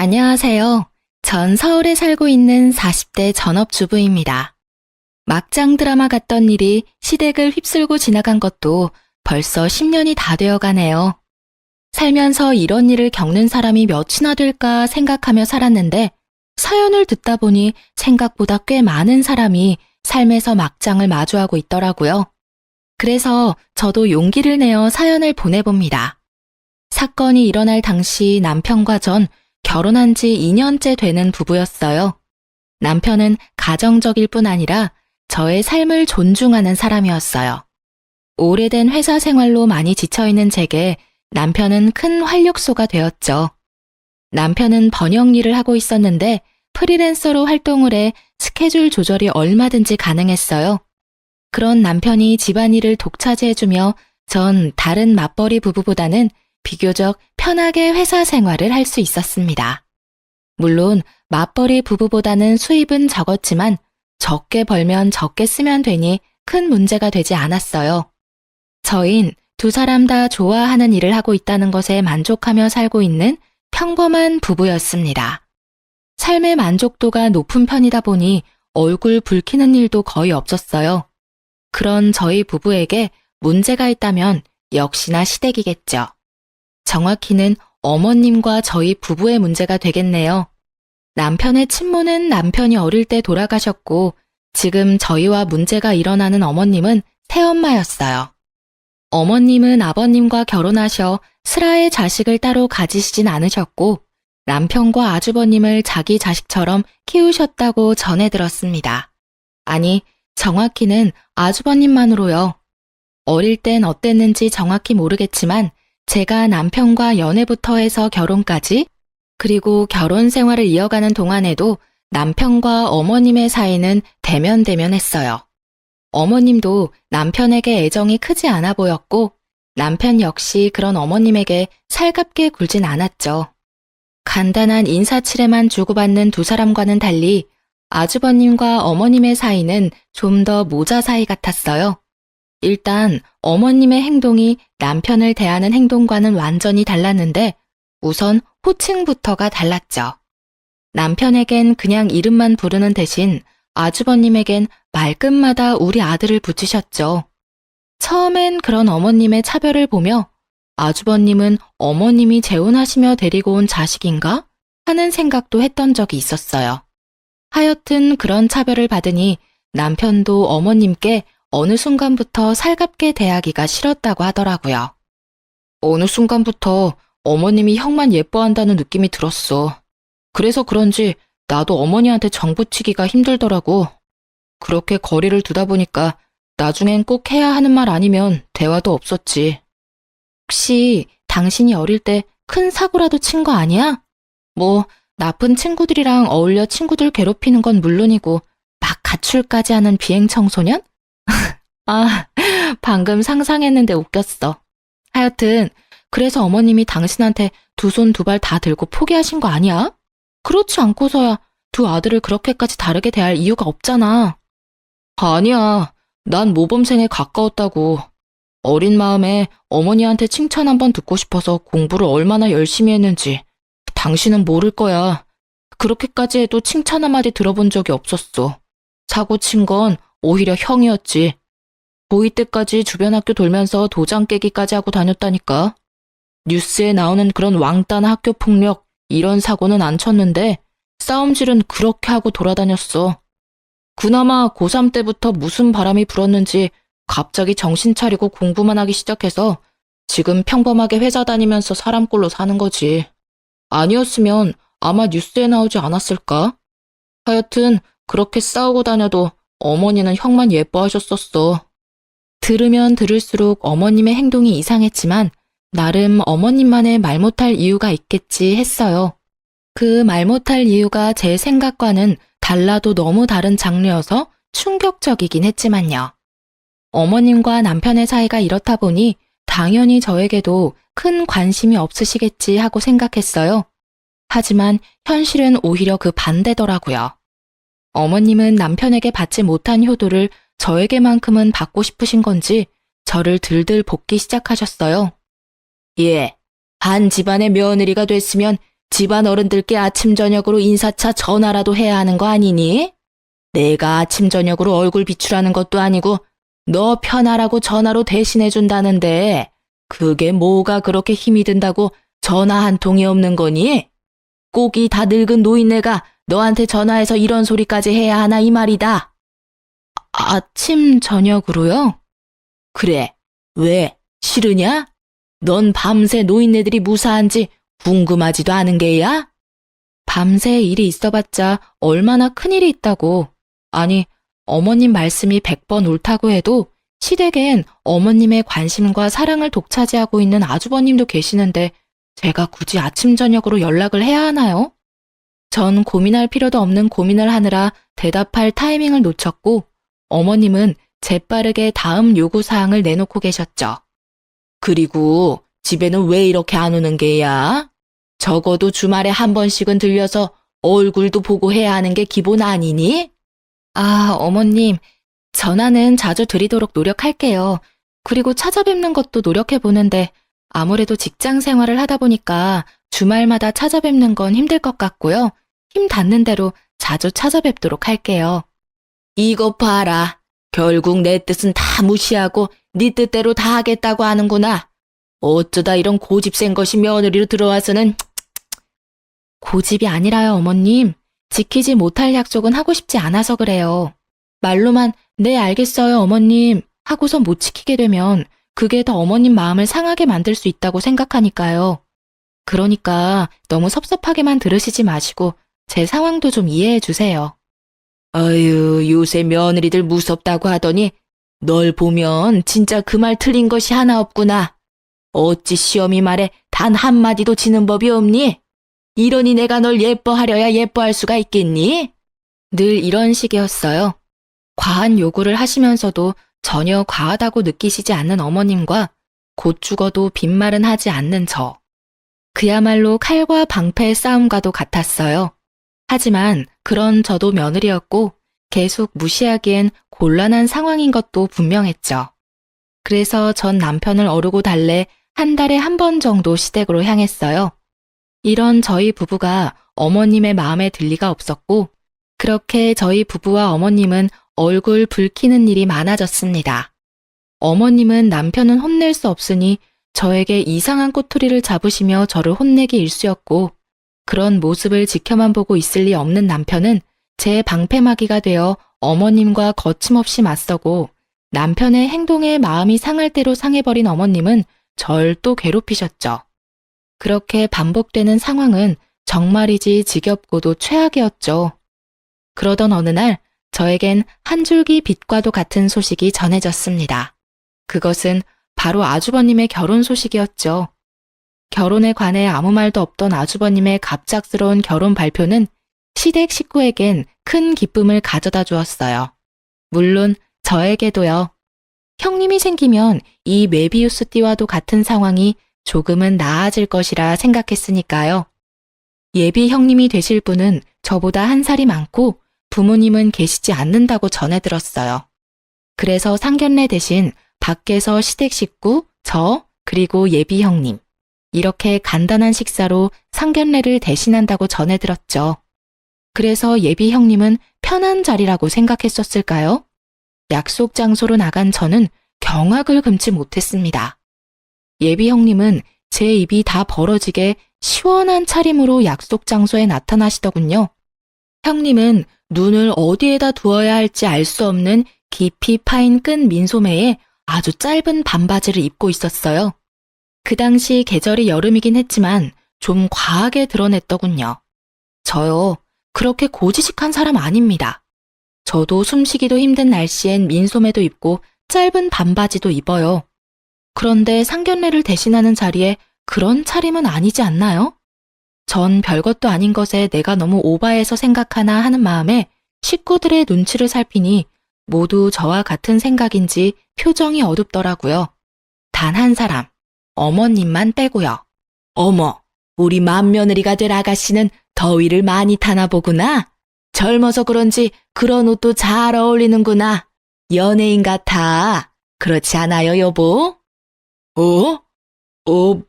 안녕하세요. 전 서울에 살고 있는 40대 전업주부입니다. 막장 드라마 같던 일이 시댁을 휩쓸고 지나간 것도 벌써 10년이 다 되어 가네요. 살면서 이런 일을 겪는 사람이 몇이나 될까 생각하며 살았는데 사연을 듣다 보니 생각보다 꽤 많은 사람이 삶에서 막장을 마주하고 있더라고요. 그래서 저도 용기를 내어 사연을 보내봅니다. 사건이 일어날 당시 남편과 전 결혼한 지 2년째 되는 부부였어요. 남편은 가정적일 뿐 아니라 저의 삶을 존중하는 사람이었어요. 오래된 회사 생활로 많이 지쳐있는 제게 남편은 큰 활력소가 되었죠. 남편은 번역 일을 하고 있었는데 프리랜서로 활동을 해 스케줄 조절이 얼마든지 가능했어요. 그런 남편이 집안일을 독차지해주며 전 다른 맞벌이 부부보다는 비교적 편하게 회사 생활을 할 수 있었습니다. 물론 맞벌이 부부보다는 수입은 적었지만 적게 벌면 적게 쓰면 되니 큰 문제가 되지 않았어요. 저흰 두 사람 다 좋아하는 일을 하고 있다는 것에 만족하며 살고 있는 평범한 부부였습니다. 삶의 만족도가 높은 편이다 보니 얼굴 붉히는 일도 거의 없었어요. 그런 저희 부부에게 문제가 있다면 역시나 시댁이겠죠. 정확히는 어머님과 저희 부부의 문제가 되겠네요. 남편의 친모는 남편이 어릴 때 돌아가셨고 지금 저희와 문제가 일어나는 어머님은 새엄마였어요. 어머님은 아버님과 결혼하셔 슬하의 자식을 따로 가지시진 않으셨고 남편과 아주버님을 자기 자식처럼 키우셨다고 전해 들었습니다. 아니, 정확히는 아주버님만으로요. 어릴 땐 어땠는지 정확히 모르겠지만 제가 남편과 연애부터 해서 결혼까지 그리고 결혼 생활을 이어가는 동안에도 남편과 어머님의 사이는 대면대면했어요. 어머님도 남편에게 애정이 크지 않아 보였고 남편 역시 그런 어머님에게 살갑게 굴진 않았죠. 간단한 인사치레만 주고받는 두 사람과는 달리 아주버님과 어머님의 사이는 좀 더 모자 사이 같았어요. 일단 어머님의 행동이 남편을 대하는 행동과는 완전히 달랐는데 우선 호칭부터가 달랐죠. 남편에겐 그냥 이름만 부르는 대신 아주버님에겐 말끝마다 우리 아들을 붙이셨죠. 처음엔 그런 어머님의 차별을 보며 아주버님은 어머님이 재혼하시며 데리고 온 자식인가? 하는 생각도 했던 적이 있었어요. 하여튼 그런 차별을 받으니 남편도 어머님께 어느 순간부터 살갑게 대하기가 싫었다고 하더라고요. 어느 순간부터 어머님이 형만 예뻐한다는 느낌이 들었어. 그래서 그런지 나도 어머니한테 정붙이기가 힘들더라고. 그렇게 거리를 두다 보니까 나중엔 꼭 해야 하는 말 아니면 대화도 없었지. 혹시 당신이 어릴 때 큰 사고라도 친 거 아니야? 뭐 나쁜 친구들이랑 어울려 친구들 괴롭히는 건 물론이고 막 가출까지 하는 비행 청소년? 아, 방금 상상했는데 웃겼어. 하여튼 그래서 어머님이 당신한테 두 손 두 발 다 들고 포기하신 거 아니야? 그렇지 않고서야 두 아들을 그렇게까지 다르게 대할 이유가 없잖아. 아니야. 난 모범생에 가까웠다고. 어린 마음에 어머니한테 칭찬 한번 듣고 싶어서 공부를 얼마나 열심히 했는지 당신은 모를 거야. 그렇게까지 해도 칭찬 한마디 들어본 적이 없었어. 사고 친 건 오히려 형이었지. 고2 때까지 주변 학교 돌면서 도장 깨기까지 하고 다녔다니까. 뉴스에 나오는 그런 왕따나 학교 폭력 이런 사고는 안 쳤는데 싸움질은 그렇게 하고 돌아다녔어. 그나마 고3 때부터 무슨 바람이 불었는지 갑자기 정신 차리고 공부만 하기 시작해서 지금 평범하게 회사 다니면서 사람 꼴로 사는 거지. 아니었으면 아마 뉴스에 나오지 않았을까? 하여튼 그렇게 싸우고 다녀도 어머니는 형만 예뻐하셨었어. 들으면 들을수록 어머님의 행동이 이상했지만 나름 어머님만의 말 못할 이유가 있겠지 했어요. 그 말 못할 이유가 제 생각과는 달라도 너무 다른 장르여서 충격적이긴 했지만요. 어머님과 남편의 사이가 이렇다 보니 당연히 저에게도 큰 관심이 없으시겠지 하고 생각했어요. 하지만 현실은 오히려 그 반대더라고요. 어머님은 남편에게 받지 못한 효도를 저에게만큼은 받고 싶으신 건지 저를 들들 볶기 시작하셨어요. 예, 한 집안의 며느리가 됐으면 집안 어른들께 아침 저녁으로 인사차 전화라도 해야 하는 거 아니니? 내가 아침 저녁으로 얼굴 비추라는 것도 아니고 너 편하라고 전화로 대신해 준다는데 그게 뭐가 그렇게 힘이 든다고 전화 한 통이 없는 거니? 꼭 이 다 늙은 노인네가 너한테 전화해서 이런 소리까지 해야 하나 이 말이다. 아침 저녁으로요? 그래. 왜? 싫으냐? 넌 밤새 노인네들이 무사한지 궁금하지도 않은 게야? 밤새 일이 있어봤자 얼마나 큰일이 있다고. 아니, 어머님 말씀이 100번 옳다고 해도 시댁엔 어머님의 관심과 사랑을 독차지하고 있는 아주버님도 계시는데 제가 굳이 아침 저녁으로 연락을 해야 하나요? 전 고민할 필요도 없는 고민을 하느라 대답할 타이밍을 놓쳤고 어머님은 재빠르게 다음 요구사항을 내놓고 계셨죠. 그리고 집에는 왜 이렇게 안 오는 게야? 적어도 주말에 한 번씩은 들려서 얼굴도 보고 해야 하는 게 기본 아니니? 아, 어머님, 전화는 자주 드리도록 노력할게요. 그리고 찾아뵙는 것도 노력해보는데 아무래도 직장 생활을 하다 보니까 주말마다 찾아뵙는 건 힘들 것 같고요. 힘 닿는 대로 자주 찾아뵙도록 할게요. 이것 봐라. 결국 내 뜻은 다 무시하고 네 뜻대로 다 하겠다고 하는구나. 어쩌다 이런 고집 센 것이 며느리로 들어와서는. 고집이 아니라요, 어머님. 지키지 못할 약속은 하고 싶지 않아서 그래요. 말로만 네 알겠어요, 어머님 하고서 못 지키게 되면 그게 더 어머님 마음을 상하게 만들 수 있다고 생각하니까요. 그러니까 너무 섭섭하게만 들으시지 마시고 제 상황도 좀 이해해 주세요. 아유, 요새 며느리들 무섭다고 하더니 널 보면 진짜 그 말 틀린 것이 하나 없구나. 어찌 시어미 말에 단 한마디도 지는 법이 없니? 이러니 내가 널 예뻐하려야 예뻐할 수가 있겠니? 늘 이런 식이었어요. 과한 요구를 하시면서도 전혀 과하다고 느끼시지 않는 어머님과 곧 죽어도 빈말은 하지 않는 저. 그야말로 칼과 방패의 싸움과도 같았어요. 하지만 그런 저도 며느리였고 계속 무시하기엔 곤란한 상황인 것도 분명했죠. 그래서 전 남편을 어르고 달래 한 달에 한 번 정도 시댁으로 향했어요. 이런 저희 부부가 어머님의 마음에 들 리가 없었고 그렇게 저희 부부와 어머님은 얼굴 붉히는 일이 많아졌습니다. 어머님은 남편은 혼낼 수 없으니 저에게 이상한 꼬투리를 잡으시며 저를 혼내기 일쑤였고 그런 모습을 지켜만 보고 있을 리 없는 남편은 제 방패막이가 되어 어머님과 거침없이 맞서고 남편의 행동에 마음이 상할 대로 상해버린 어머님은 절 또 괴롭히셨죠. 그렇게 반복되는 상황은 정말이지 지겹고도 최악이었죠. 그러던 어느 날 저에겐 한 줄기 빛과도 같은 소식이 전해졌습니다. 그것은 바로 아주버님의 결혼 소식이었죠. 결혼에 관해 아무 말도 없던 아주버님의 갑작스러운 결혼 발표는 시댁 식구에겐 큰 기쁨을 가져다 주었어요. 물론 저에게도요. 형님이 생기면 이 메비우스 띠와도 같은 상황이 조금은 나아질 것이라 생각했으니까요. 예비 형님이 되실 분은 저보다 한 살이 많고 부모님은 계시지 않는다고 전해 들었어요. 그래서 상견례 대신 밖에서 시댁 식구, 저, 그리고 예비 형님. 이렇게 간단한 식사로 상견례를 대신한다고 전해 들었죠. 그래서 예비 형님은 편한 자리라고 생각했었을까요? 약속 장소로 나간 저는 경악을 금치 못했습니다. 예비 형님은 제 입이 다 벌어지게 시원한 차림으로 약속 장소에 나타나시더군요. 형님은 눈을 어디에다 두어야 할지 알 수 없는 깊이 파인 끈 민소매에 아주 짧은 반바지를 입고 있었어요. 그 당시 계절이 여름이긴 했지만 좀 과하게 드러냈더군요. 저요, 그렇게 고지식한 사람 아닙니다. 저도 숨쉬기도 힘든 날씨엔 민소매도 입고 짧은 반바지도 입어요. 그런데 상견례를 대신하는 자리에 그런 차림은 아니지 않나요? 전 별것도 아닌 것에 내가 너무 오바해서 생각하나 하는 마음에 식구들의 눈치를 살피니 모두 저와 같은 생각인지 표정이 어둡더라고요. 단 한 사람, 어머님만 빼고요. 어머, 우리 맏며느리가 될 아가씨는 더위를 많이 타나 보구나. 젊어서 그런지 그런 옷도 잘 어울리는구나. 연예인 같아. 그렇지 않아요, 여보?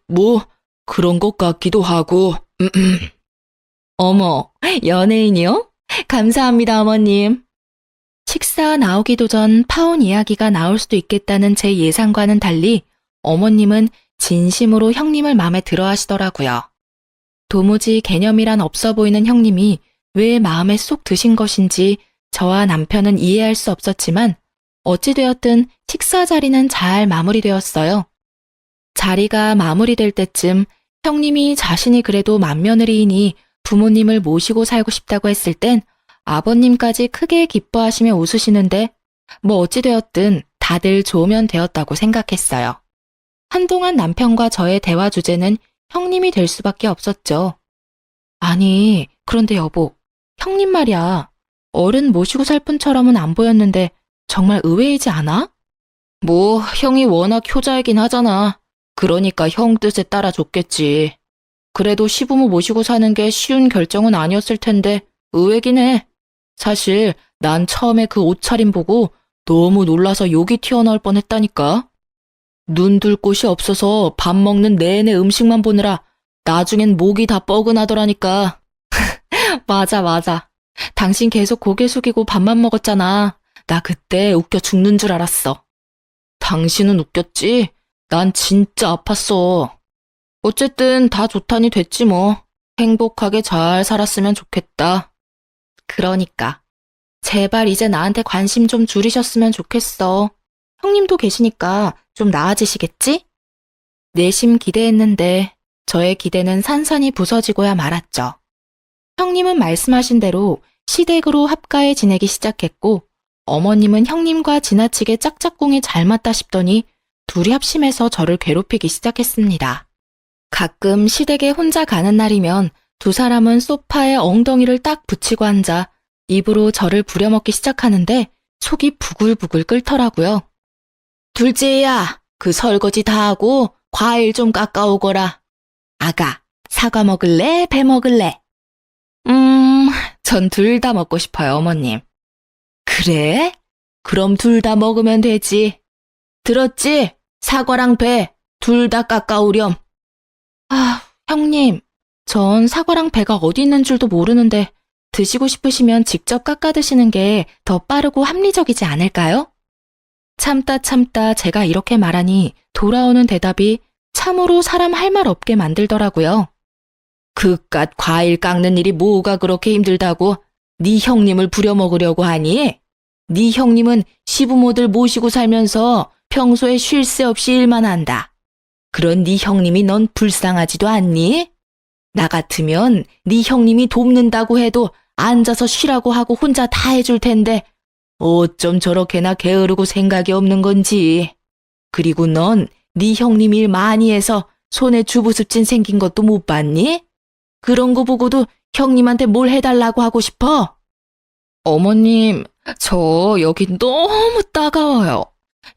뭐, 그런 것 같기도 하고. 어머, 연예인이요? 감사합니다, 어머님. 식사 나오기도 전 파혼 이야기가 나올 수도 있겠다는 제 예상과는 달리 어머님은 진심으로 형님을 마음에 들어 하시더라고요. 도무지 개념이란 없어 보이는 형님이 왜 마음에 쏙 드신 것인지 저와 남편은 이해할 수 없었지만 어찌되었든 식사 자리는 잘 마무리되었어요. 자리가 마무리될 때쯤 형님이 자신이 그래도 맏며느리이니 부모님을 모시고 살고 싶다고 했을 땐 아버님까지 크게 기뻐하시며 웃으시는데 뭐 어찌되었든 다들 좋으면 되었다고 생각했어요. 한동안 남편과 저의 대화 주제는 형님이 될 수밖에 없었죠. 아니, 그런데 여보, 형님 말이야. 어른 모시고 살 분처럼은 안 보였는데 정말 의외이지 않아? 뭐, 형이 워낙 효자이긴 하잖아. 그러니까 형 뜻에 따라 줬겠지. 그래도 시부모 모시고 사는 게 쉬운 결정은 아니었을 텐데 의외긴 해. 사실 난 처음에 그 옷차림 보고 너무 놀라서 욕이 튀어나올 뻔했다니까. 눈 둘 곳이 없어서 밥 먹는 내내 음식만 보느라 나중엔 목이 다 뻐근하더라니까. 맞아, 맞아. 당신 계속 고개 숙이고 밥만 먹었잖아. 나 그때 웃겨 죽는 줄 알았어. 당신은 웃겼지? 난 진짜 아팠어. 어쨌든 다 좋다니 됐지 뭐. 행복하게 잘 살았으면 좋겠다. 그러니까. 제발 이제 나한테 관심 좀 줄이셨으면 좋겠어. 형님도 계시니까 좀 나아지시겠지? 내심 기대했는데 저의 기대는 산산이 부서지고야 말았죠. 형님은 말씀하신 대로 시댁으로 합가해 지내기 시작했고 어머님은 형님과 지나치게 짝짝꿍이 잘 맞다 싶더니 둘이 합심해서 저를 괴롭히기 시작했습니다. 가끔 시댁에 혼자 가는 날이면 두 사람은 소파에 엉덩이를 딱 붙이고 앉아 입으로 저를 부려먹기 시작하는데 속이 부글부글 끓더라고요. 둘째야, 그 설거지 다 하고 과일 좀 깎아오거라. 아가, 사과 먹을래? 배 먹을래? 전 둘 다 먹고 싶어요, 어머님. 그래? 그럼 둘 다 먹으면 되지. 들었지? 사과랑 배, 둘 다 깎아오렴. 아, 형님, 전 사과랑 배가 어디 있는 줄도 모르는데 드시고 싶으시면 직접 깎아 드시는 게 더 빠르고 합리적이지 않을까요? 참다 제가 이렇게 말하니 돌아오는 대답이 참으로 사람 할 말 없게 만들더라고요. 그깟 과일 깎는 일이 뭐가 그렇게 힘들다고 네 형님을 부려먹으려고 하니? 네 형님은 시부모들 모시고 살면서 평소에 쉴 새 없이 일만 한다. 그런 네 형님이 넌 불쌍하지도 않니? 나 같으면 네 형님이 돕는다고 해도 앉아서 쉬라고 하고 혼자 다 해줄 텐데 어쩜 저렇게나 게으르고 생각이 없는 건지. 그리고 넌 네 형님 일 많이 해서 손에 주부습진 생긴 것도 못 봤니? 그런 거 보고도 형님한테 뭘 해달라고 하고 싶어? 어머님, 저 여기 너무 따가워요.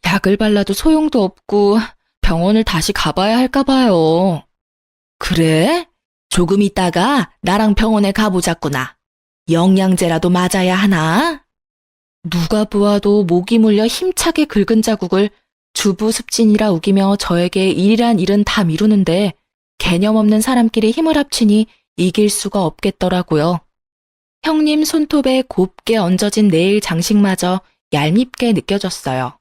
약을 발라도 소용도 없고 병원을 다시 가봐야 할까 봐요. 그래? 조금 있다가 나랑 병원에 가보자꾸나. 영양제라도 맞아야 하나? 누가 보아도 목이 물려 힘차게 긁은 자국을 주부습진이라 우기며 저에게 일이란 일은 다 미루는데 개념 없는 사람끼리 힘을 합치니 이길 수가 없겠더라고요. 형님 손톱에 곱게 얹어진 네일 장식마저 얄밉게 느껴졌어요.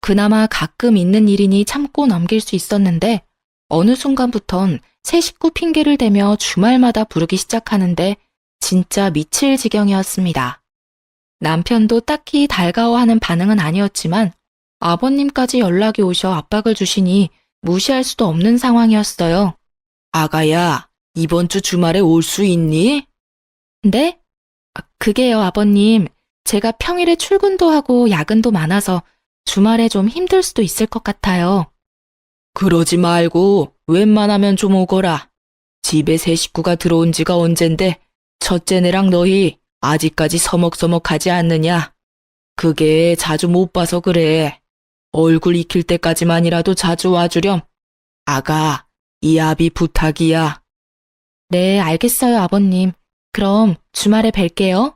그나마 가끔 있는 일이니 참고 넘길 수 있었는데 어느 순간부턴 새 식구 핑계를 대며 주말마다 부르기 시작하는데 진짜 미칠 지경이었습니다. 남편도 딱히 달가워하는 반응은 아니었지만 아버님까지 연락이 오셔 압박을 주시니 무시할 수도 없는 상황이었어요. 아가야, 이번 주 주말에 올 수 있니? 네? 그게요, 아버님. 제가 평일에 출근도 하고 야근도 많아서 주말에 좀 힘들 수도 있을 것 같아요. 그러지 말고 웬만하면 좀 오거라. 집에 새 식구가 들어온 지가 언젠데 첫째네랑 너희 아직까지 서먹서먹하지 않느냐? 그게 자주 못 봐서 그래. 얼굴 익힐 때까지만이라도 자주 와주렴. 아가, 이 아비 부탁이야. 네, 알겠어요, 아버님. 그럼 주말에 뵐게요.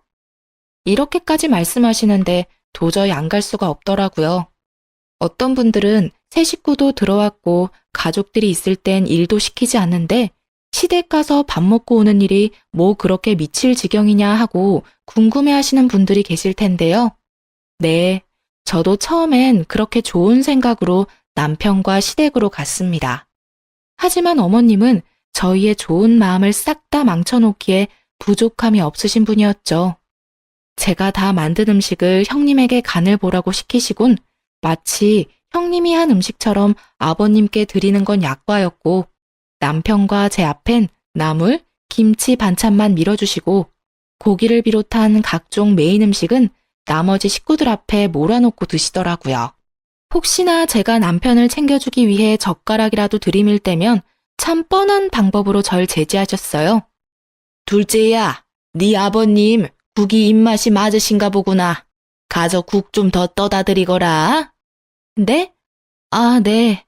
이렇게까지 말씀하시는데 도저히 안 갈 수가 없더라고요. 어떤 분들은 새 식구도 들어왔고 가족들이 있을 땐 일도 시키지 않는데 시댁 가서 밥 먹고 오는 일이 뭐 그렇게 미칠 지경이냐 하고 궁금해 하시는 분들이 계실 텐데요. 네, 저도 처음엔 그렇게 좋은 생각으로 남편과 시댁으로 갔습니다. 하지만 어머님은 저희의 좋은 마음을 싹 다 망쳐놓기에 부족함이 없으신 분이었죠. 제가 다 만든 음식을 형님에게 간을 보라고 시키시곤 마치 형님이 한 음식처럼 아버님께 드리는 건 약과였고 남편과 제 앞엔 나물, 김치 반찬만 밀어주시고 고기를 비롯한 각종 메인 음식은 나머지 식구들 앞에 몰아놓고 드시더라고요. 혹시나 제가 남편을 챙겨주기 위해 젓가락이라도 들이밀 때면 참 뻔한 방법으로 절 제지하셨어요. 둘째야, 네 아버님 국이 입맛이 맞으신가 보구나. 가서 국 좀 더 떠다 드리거라. 네? 아, 네.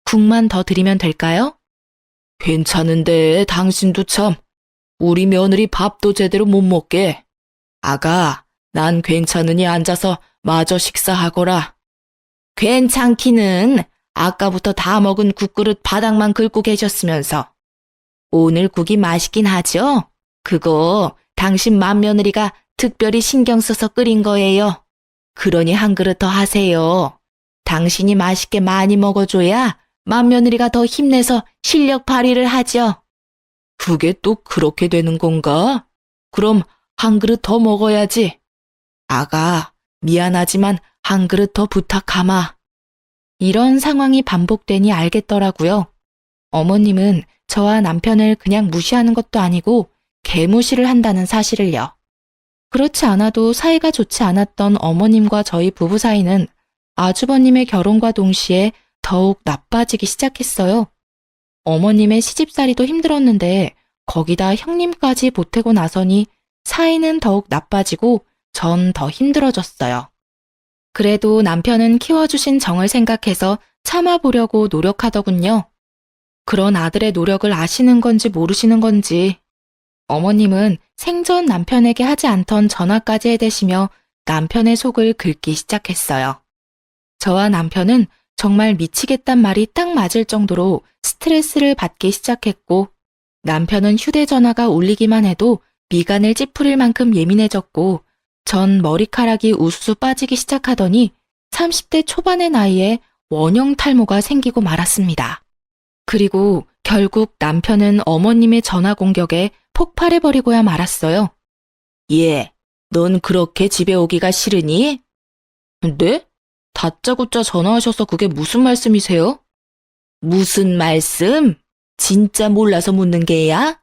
국만 더 드리면 될까요? 괜찮은데 당신도 참. 우리 며느리 밥도 제대로 못 먹게. 아가, 난 괜찮으니 앉아서 마저 식사하거라. 괜찮기는 아까부터 다 먹은 국그릇 바닥만 긁고 계셨으면서. 오늘 국이 맛있긴 하죠? 그거 당신 맏며느리가 특별히 신경 써서 끓인 거예요. 그러니 한 그릇 더 하세요. 당신이 맛있게 많이 먹어줘야 맏며느리가 더 힘내서 실력 발휘를 하죠. 그게 또 그렇게 되는 건가? 그럼 한 그릇 더 먹어야지. 아가, 미안하지만 한 그릇 더 부탁하마. 이런 상황이 반복되니 알겠더라고요. 어머님은 저와 남편을 그냥 무시하는 것도 아니고 개무시를 한다는 사실을요. 그렇지 않아도 사이가 좋지 않았던 어머님과 저희 부부 사이는 아주버님의 결혼과 동시에 더욱 나빠지기 시작했어요. 어머님의 시집살이도 힘들었는데 거기다 형님까지 보태고 나서니 사이는 더욱 나빠지고 전 더 힘들어졌어요. 그래도 남편은 키워주신 정을 생각해서 참아보려고 노력하더군요. 그런 아들의 노력을 아시는 건지 모르시는 건지 어머님은 생전 남편에게 하지 않던 전화까지 해대시며 남편의 속을 긁기 시작했어요. 저와 남편은 정말 미치겠단 말이 딱 맞을 정도로 스트레스를 받기 시작했고 남편은 휴대전화가 울리기만 해도 미간을 찌푸릴 만큼 예민해졌고 전 머리카락이 우수수 빠지기 시작하더니 30대 초반의 나이에 원형 탈모가 생기고 말았습니다. 그리고 결국 남편은 어머님의 전화 공격에 폭발해버리고야 말았어요. 예, 넌 그렇게 집에 오기가 싫으니? 네? 다짜고짜 전화하셔서 그게 무슨 말씀이세요? 무슨 말씀? 진짜 몰라서 묻는 게야?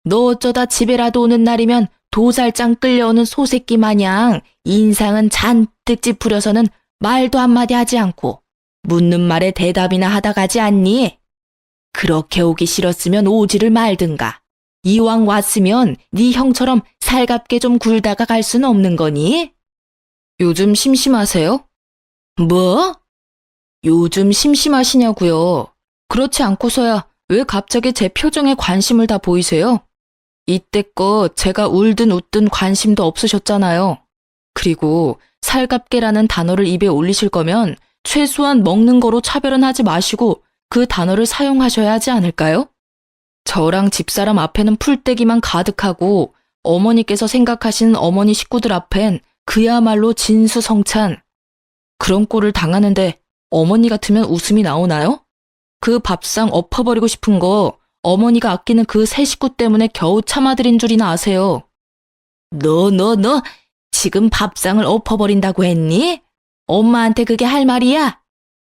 너 어쩌다 집에라도 오는 날이면 도살장 끌려오는 소새끼 마냥 인상은 잔뜩 찌푸려서는 말도 한마디 하지 않고 묻는 말에 대답이나 하다 가지 않니? 그렇게 오기 싫었으면 오지를 말든가. 이왕 왔으면 네 형처럼 살갑게 좀 굴다가 갈 수는 없는 거니? 요즘 심심하세요? 뭐? 요즘 심심하시냐고요. 그렇지 않고서야 왜 갑자기 제 표정에 관심을 다 보이세요? 이때껏 제가 울든 웃든 관심도 없으셨잖아요. 그리고 살갑게라는 단어를 입에 올리실 거면 최소한 먹는 거로 차별은 하지 마시고 그 단어를 사용하셔야 하지 않을까요? 저랑 집사람 앞에는 풀떼기만 가득하고 어머니께서 생각하시는 어머니 식구들 앞엔 그야말로 진수성찬. 그런 꼴을 당하는데 어머니 같으면 웃음이 나오나요? 그 밥상 엎어버리고 싶은 거 어머니가 아끼는 그 세 식구 때문에 겨우 참아드린 줄이나 아세요. 너 지금 밥상을 엎어버린다고 했니? 엄마한테 그게 할 말이야?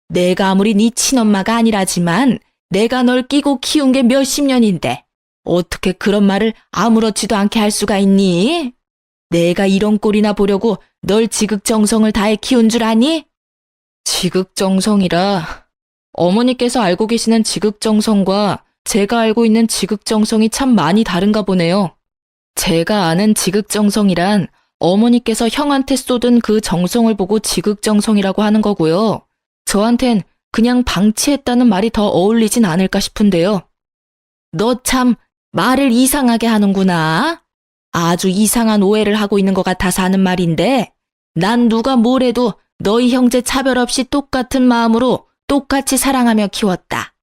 내가 아무리 네 친엄마가 아니라지만 내가 널 끼고 키운 게 몇십 년인데 어떻게 그런 말을 아무렇지도 않게 할 수가 있니? 내가 이런 꼴이나 보려고 널 지극정성을 다해 키운 줄 아니? 지극정성이라 어머니께서 알고 계시는 지극정성과 제가 알고 있는 지극정성이 참 많이 다른가 보네요. 제가 아는 지극정성이란 어머니께서 형한테 쏟은 그 정성을 보고 지극정성이라고 하는 거고요. 저한텐 그냥 방치했다는 말이 더 어울리진 않을까 싶은데요. 너 참 말을 이상하게 하는구나. 아주 이상한 오해를 하고 있는 것 같아서 하는 말인데 난 누가 뭐래도 너희 형제 차별 없이 똑같은 마음으로 똑같이 사랑하며 키웠다.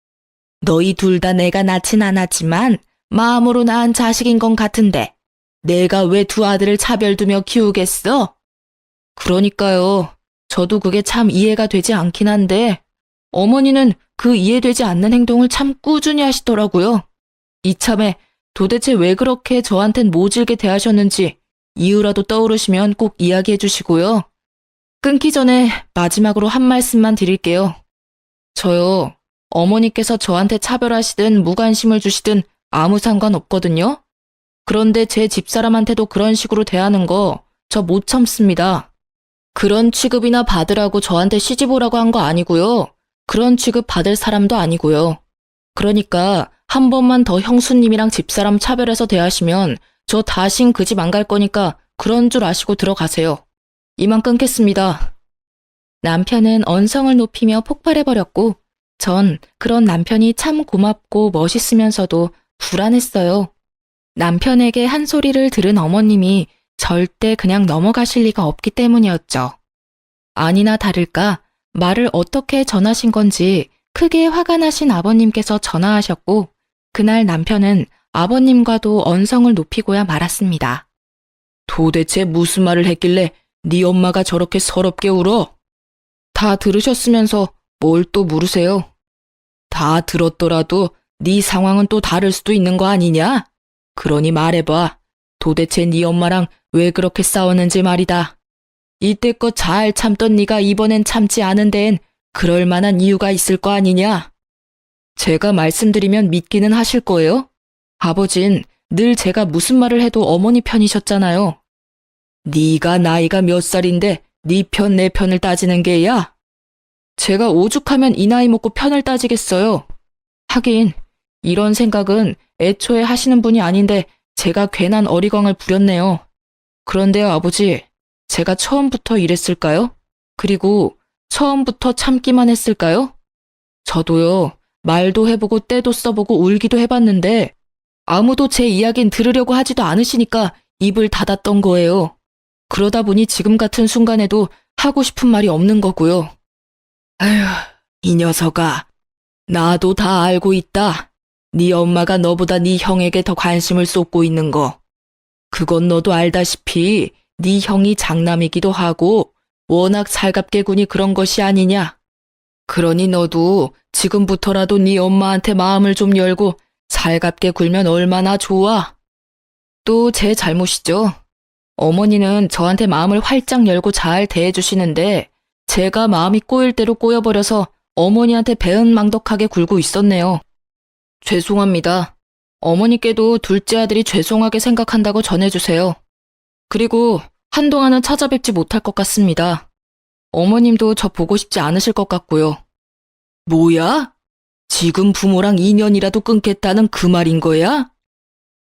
너희 둘 다 내가 낳진 않았지만 마음으로 낳은 자식인 건 같은데 내가 왜 두 아들을 차별두며 키우겠어? 그러니까요. 저도 그게 참 이해가 되지 않긴 한데 어머니는 그 이해되지 않는 행동을 참 꾸준히 하시더라고요. 이참에 도대체 왜 그렇게 저한텐 모질게 대하셨는지 이유라도 떠오르시면 꼭 이야기해 주시고요. 끊기 전에 마지막으로 한 말씀만 드릴게요. 저요, 어머니께서 저한테 차별하시든 무관심을 주시든 아무 상관없거든요. 그런데 제 집사람한테도 그런 식으로 대하는 거 저 못 참습니다. 그런 취급이나 받으라고 저한테 시집 오라고 한 거 아니고요. 그런 취급 받을 사람도 아니고요. 그러니까 한 번만 더 형수님이랑 집사람 차별해서 대하시면 저 다신 그 집 안 갈 거니까 그런 줄 아시고 들어가세요. 이만 끊겠습니다. 남편은 언성을 높이며 폭발해버렸고 전 그런 남편이 참 고맙고 멋있으면서도 불안했어요. 남편에게 한 소리를 들은 어머님이 절대 그냥 넘어가실 리가 없기 때문이었죠. 아니나 다를까 말을 어떻게 전하신 건지 크게 화가 나신 아버님께서 전화하셨고 그날 남편은 아버님과도 언성을 높이고야 말았습니다. 도대체 무슨 말을 했길래 네 엄마가 저렇게 서럽게 울어? 다 들으셨으면서 뭘 또 물으세요? 다 들었더라도 네 상황은 또 다를 수도 있는 거 아니냐? 그러니 말해봐. 도대체 네 엄마랑 왜 그렇게 싸웠는지 말이다. 이때껏 잘 참던 네가 이번엔 참지 않은 데엔 그럴 만한 이유가 있을 거 아니냐? 제가 말씀드리면 믿기는 하실 거예요? 아버진 늘 제가 무슨 말을 해도 어머니 편이셨잖아요. 네가 나이가 몇 살인데 네 편 내 편을 따지는 게야? 제가 오죽하면 이 나이 먹고 편을 따지겠어요. 하긴 이런 생각은 애초에 하시는 분이 아닌데 제가 괜한 어리광을 부렸네요. 그런데요, 아버지, 제가 처음부터 이랬을까요? 그리고 처음부터 참기만 했을까요? 저도요, 말도 해보고 때도 써보고 울기도 해봤는데 아무도 제 이야긴 들으려고 하지도 않으시니까 입을 닫았던 거예요. 그러다 보니 지금 같은 순간에도 하고 싶은 말이 없는 거고요. 아휴, 이 녀석아, 나도 다 알고 있다. 네 엄마가 너보다 네 형에게 더 관심을 쏟고 있는 거. 그건 너도 알다시피 네 형이 장남이기도 하고 워낙 살갑게 구니 그런 것이 아니냐. 그러니 너도 지금부터라도 네 엄마한테 마음을 좀 열고 살갑게 굴면 얼마나 좋아. 또 제 잘못이죠. 어머니는 저한테 마음을 활짝 열고 잘 대해주시는데 제가 마음이 꼬일 대로 꼬여버려서 어머니한테 배은망덕하게 굴고 있었네요. 죄송합니다. 어머니께도 둘째 아들이 죄송하게 생각한다고 전해주세요. 그리고 한동안은 찾아뵙지 못할 것 같습니다. 어머님도 저 보고 싶지 않으실 것 같고요. 뭐야? 지금 부모랑 인연이라도 끊겠다는 그 말인 거야?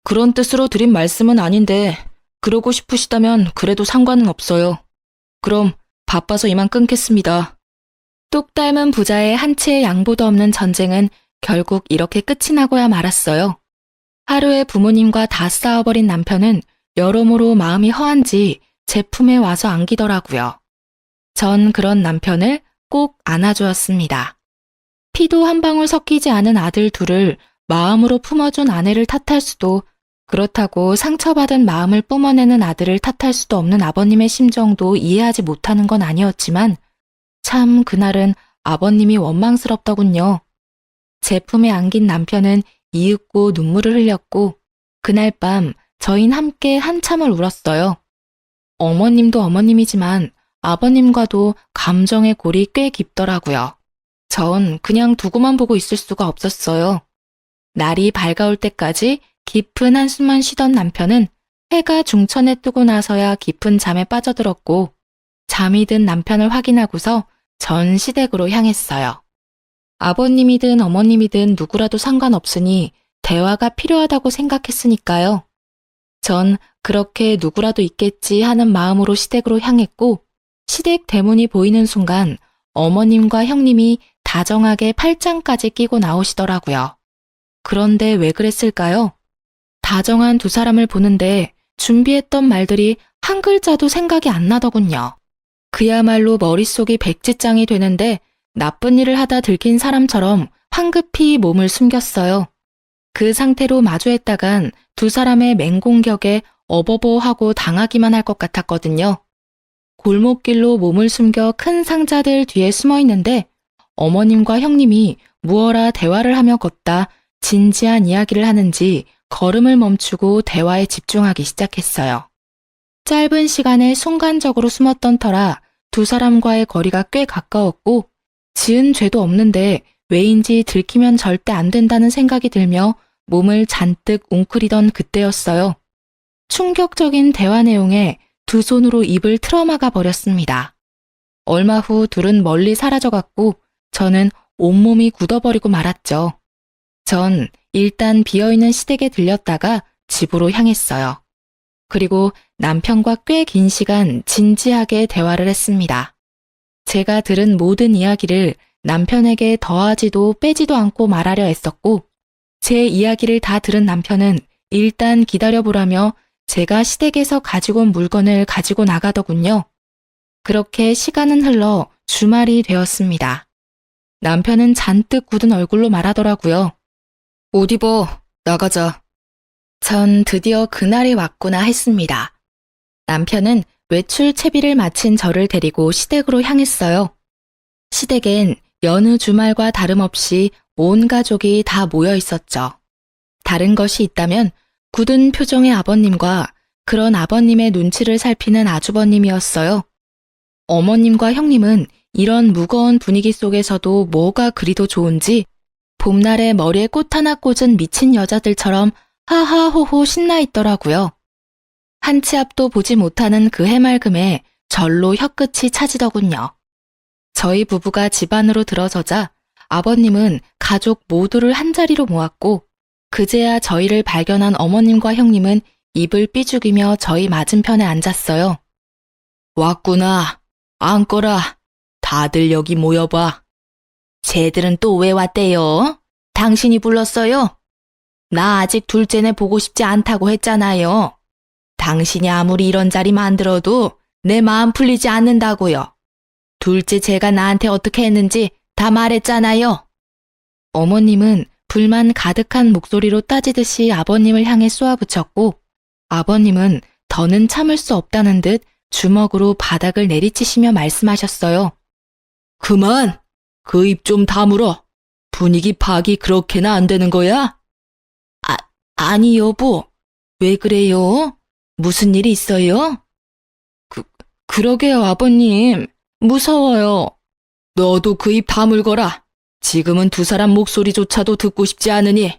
그런 뜻으로 드린 말씀은 아닌데 그러고 싶으시다면 그래도 상관은 없어요. 그럼 바빠서 이만 끊겠습니다. 똑 닮은 부자의 한치의 양보도 없는 전쟁은 결국 이렇게 끝이 나고야 말았어요. 하루에 부모님과 다 싸워버린 남편은 여러모로 마음이 허한지 제 품에 와서 안기더라고요. 전 그런 남편을 꼭 안아주었습니다. 피도 한 방울 섞이지 않은 아들 둘을 마음으로 품어준 아내를 탓할 수도, 그렇다고 상처받은 마음을 뿜어내는 아들을 탓할 수도 없는 아버님의 심정도 이해하지 못하는 건 아니었지만 참 그날은 아버님이 원망스럽더군요. 제 품에 안긴 남편은 이윽고 눈물을 흘렸고 그날 밤 저흰 함께 한참을 울었어요. 어머님도 어머님이지만 아버님과도 감정의 골이 꽤 깊더라고요. 전 그냥 두고만 보고 있을 수가 없었어요. 날이 밝아올 때까지 깊은 한숨만 쉬던 남편은 해가 중천에 뜨고 나서야 깊은 잠에 빠져들었고 잠이 든 남편을 확인하고서 전 시댁으로 향했어요. 아버님이든 어머님이든 누구라도 상관없으니 대화가 필요하다고 생각했으니까요. 전 그렇게 누구라도 있겠지 하는 마음으로 시댁으로 향했고 시댁 대문이 보이는 순간 어머님과 형님이 다정하게 팔짱까지 끼고 나오시더라고요. 그런데 왜 그랬을까요? 다정한 두 사람을 보는데 준비했던 말들이 한 글자도 생각이 안 나더군요. 그야말로 머릿속이 백지장이 되는데 나쁜 일을 하다 들킨 사람처럼 황급히 몸을 숨겼어요. 그 상태로 마주했다간 두 사람의 맹공격에 어버버하고 당하기만 할 것 같았거든요. 골목길로 몸을 숨겨 큰 상자들 뒤에 숨어 있는데 어머님과 형님이 무어라 대화를 하며 걷다 진지한 이야기를 하는지 걸음을 멈추고 대화에 집중하기 시작했어요. 짧은 시간에 순간적으로 숨었던 터라 두 사람과의 거리가 꽤 가까웠고 지은 죄도 없는데 왜인지 들키면 절대 안 된다는 생각이 들며 몸을 잔뜩 웅크리던 그때였어요. 충격적인 대화 내용에 두 손으로 입을 틀어막아 버렸습니다. 얼마 후 둘은 멀리 사라져갔고 저는 온몸이 굳어버리고 말았죠. 전 일단 비어있는 시댁에 들렸다가 집으로 향했어요. 그리고 남편과 꽤 긴 시간 진지하게 대화를 했습니다. 제가 들은 모든 이야기를 남편에게 더하지도 빼지도 않고 말하려 애썼고 제 이야기를 다 들은 남편은 일단 기다려보라며 제가 시댁에서 가지고 온 물건을 가지고 나가더군요. 그렇게 시간은 흘러 주말이 되었습니다. 남편은 잔뜩 굳은 얼굴로 말하더라고요. 옷 입어, 나가자. 전 드디어 그날이 왔구나 했습니다. 남편은 외출 채비를 마친 저를 데리고 시댁으로 향했어요. 시댁엔 여느 주말과 다름없이 온 가족이 다 모여 있었죠. 다른 것이 있다면 굳은 표정의 아버님과 그런 아버님의 눈치를 살피는 아주버님이었어요. 어머님과 형님은 이런 무거운 분위기 속에서도 뭐가 그리도 좋은지 봄날에 머리에 꽃 하나 꽂은 미친 여자들처럼 하하호호 신나 있더라고요. 한 치 앞도 보지 못하는 그 해맑음에 절로 혀끝이 차지더군요. 저희 부부가 집 안으로 들어서자 아버님은 가족 모두를 한자리로 모았고 그제야 저희를 발견한 어머님과 형님은 입을 삐죽이며 저희 맞은편에 앉았어요. 왔구나. 앉거라. 다들 여기 모여봐. 쟤들은 또 왜 왔대요? 당신이 불렀어요? 나 아직 둘째네 보고 싶지 않다고 했잖아요. 당신이 아무리 이런 자리 만들어도 내 마음 풀리지 않는다고요. 둘째 제가 나한테 어떻게 했는지 다 말했잖아요. 어머님은 불만 가득한 목소리로 따지듯이 아버님을 향해 쏘아붙였고 아버님은 더는 참을 수 없다는 듯 주먹으로 바닥을 내리치시며 말씀하셨어요. 그만! 그 입 좀 다물어. 분위기 파악이 그렇게나 안 되는 거야? 아니 여보. 왜 그래요? 무슨 일이 있어요? 그러게요 아버님. 무서워요. 너도 그 입 다물거라. 지금은 두 사람 목소리조차도 듣고 싶지 않으니.